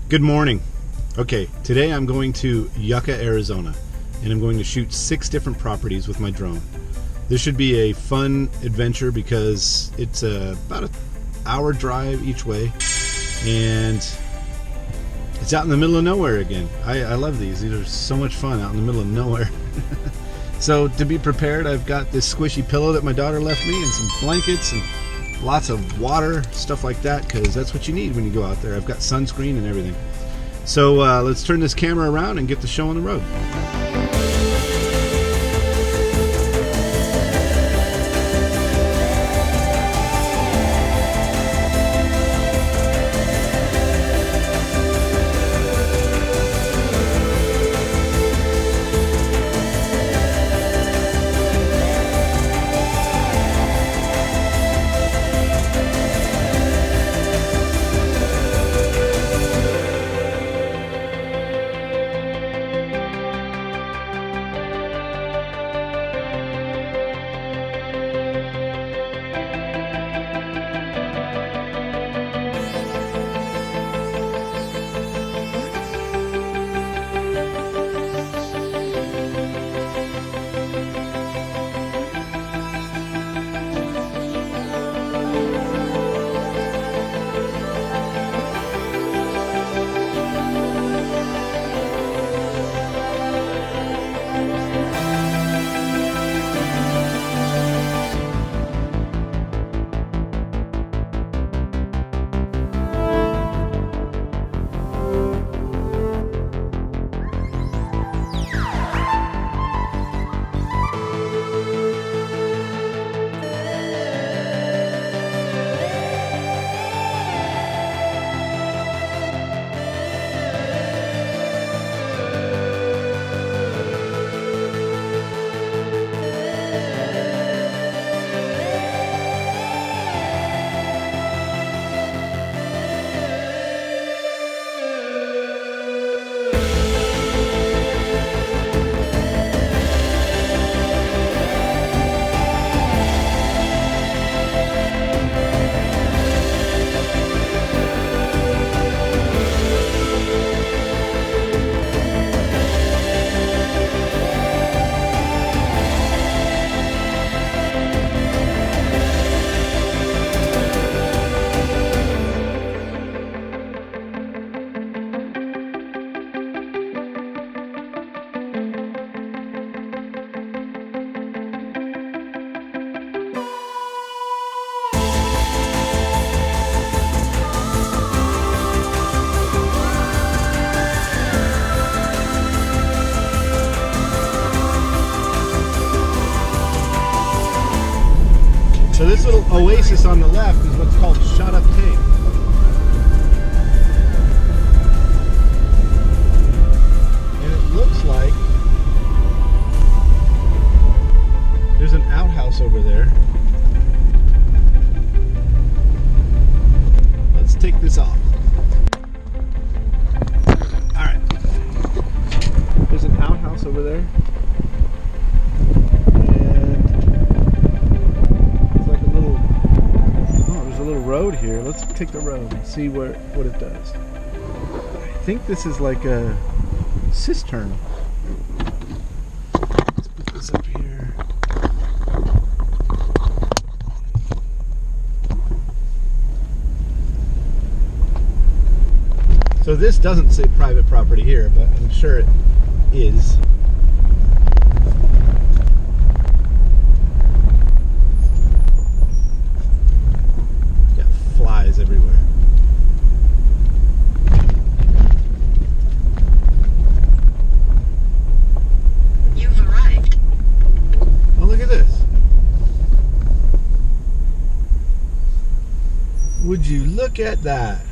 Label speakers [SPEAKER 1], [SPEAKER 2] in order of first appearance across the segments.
[SPEAKER 1] Good morning. Okay, today I'm going to Yucca, Arizona, and I'm going to shoot 6 different properties with my drone. This should be a fun adventure because it's about an hour drive each way, and it's out in the middle of nowhere again. I love these. These are so much fun out in the middle of nowhere. So to be prepared, I've got this squishy pillow that my daughter left me and some blankets and lots of water, stuff like that, because that's what you need when you go out there. I've got sunscreen and everything. So let's turn this camera around and get the show on the road. So this little oasis on the left is what's called Shot Up Cave. And it looks like there's an outhouse over there. Let's take this off. Alright. There's an outhouse over there. Road here. Let's take the road and see what it does. I think this is like a cistern. Let's put this up here. So this doesn't say private property here, but I'm sure it is. Everywhere.
[SPEAKER 2] You've arrived.
[SPEAKER 1] Oh, look at this. Would you look at that?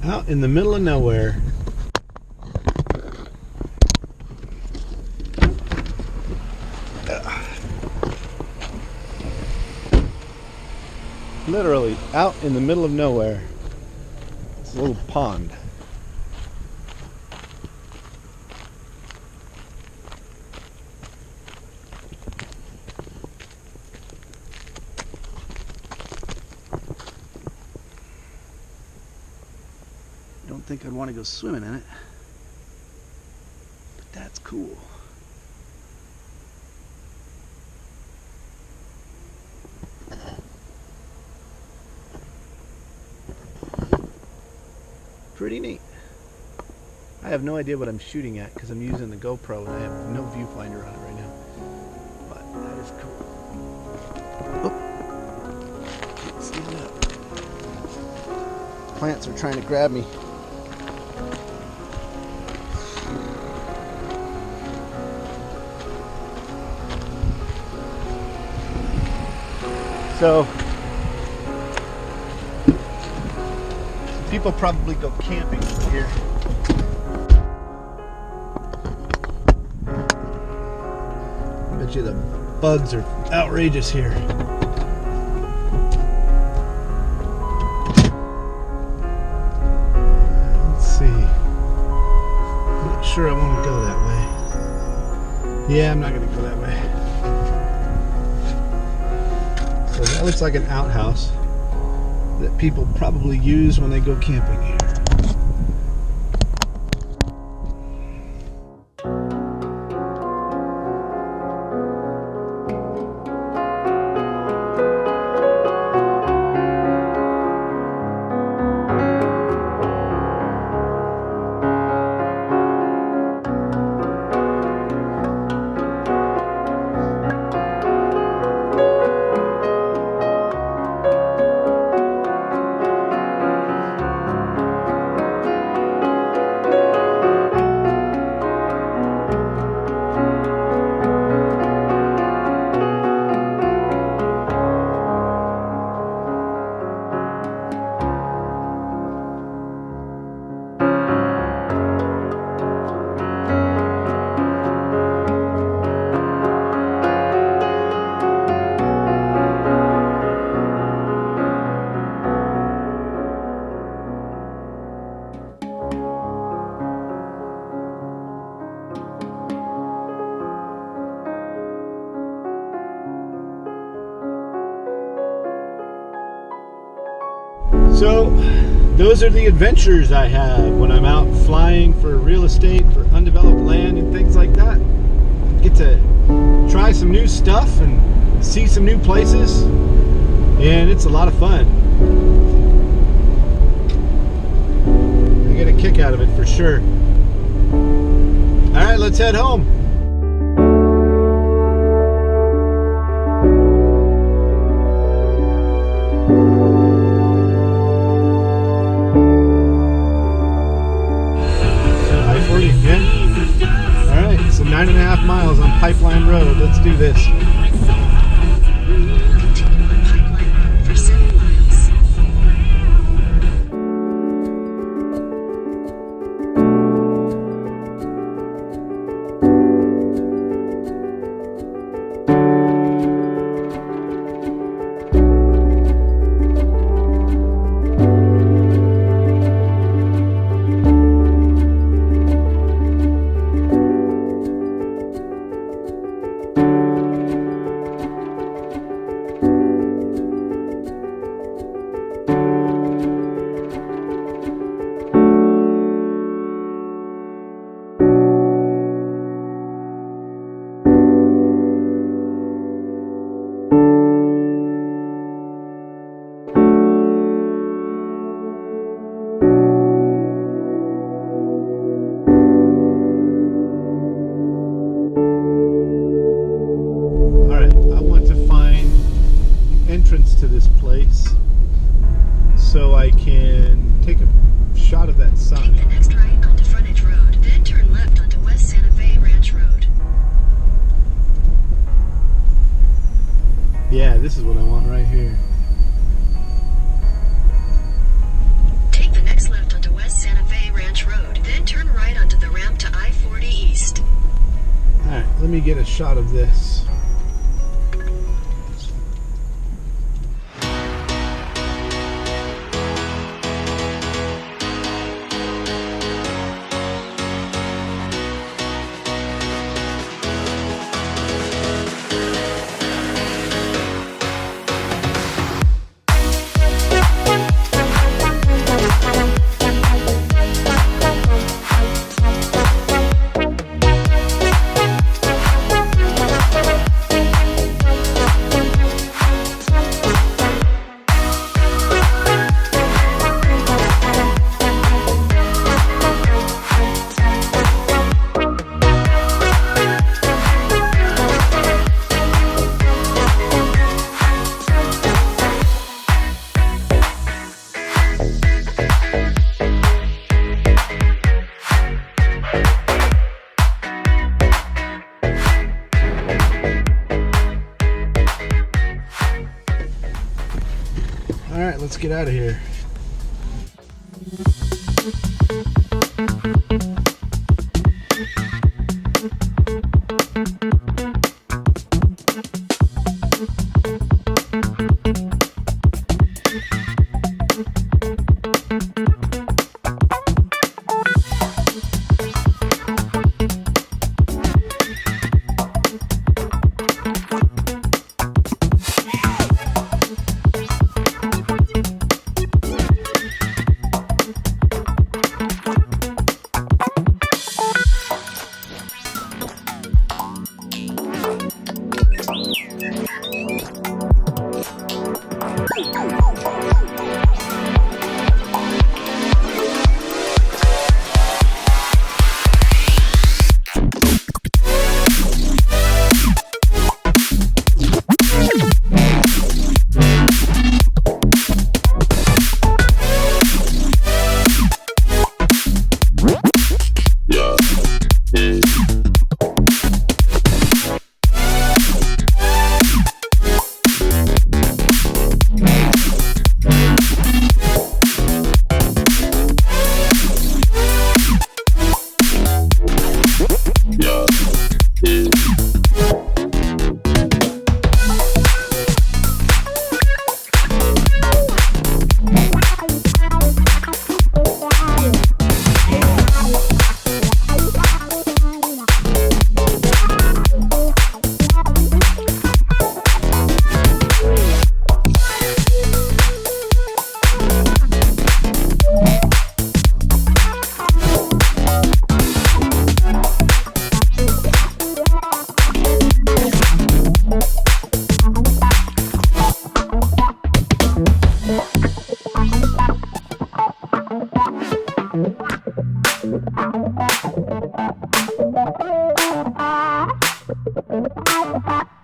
[SPEAKER 1] Out in the middle of nowhere. Literally out in the middle of nowhere. It's a little pond. think I'd want to go swimming in it, but that's cool. Pretty neat. I have no idea what I'm shooting at because I'm using the GoPro and I have no viewfinder on it right now. But that is cool. Oh, can't stand up. Plants are trying to grab me. So, people probably go camping here. I bet you the bugs are outrageous here. Let's see. I'm not sure I want to go that way. Yeah, I'm not going to go that way. So that looks like an outhouse that people probably use when they go camping here. So those are the adventures I have when I'm out flying for real estate, for undeveloped land and things like that. Get to try some new stuff and see some new places, and it's a lot of fun. I get a kick out of it for sure. All right, let's head home. Again. All right, so 9.5 miles on Pipeline Road. Let's do this.
[SPEAKER 2] Continue on Pipeline Road for 7 miles. Entrance to this place so I can take a shot of that sign. Take the next right onto Frontage Road, then turn left onto West Santa Fe Ranch Road.
[SPEAKER 1] Yeah, this is what I want right here.
[SPEAKER 2] Take the next left onto West Santa Fe Ranch Road, then turn right onto the ramp to I-40 East.
[SPEAKER 1] Alright, let me get a shot of this. let's get out of here.
[SPEAKER 3] Bye.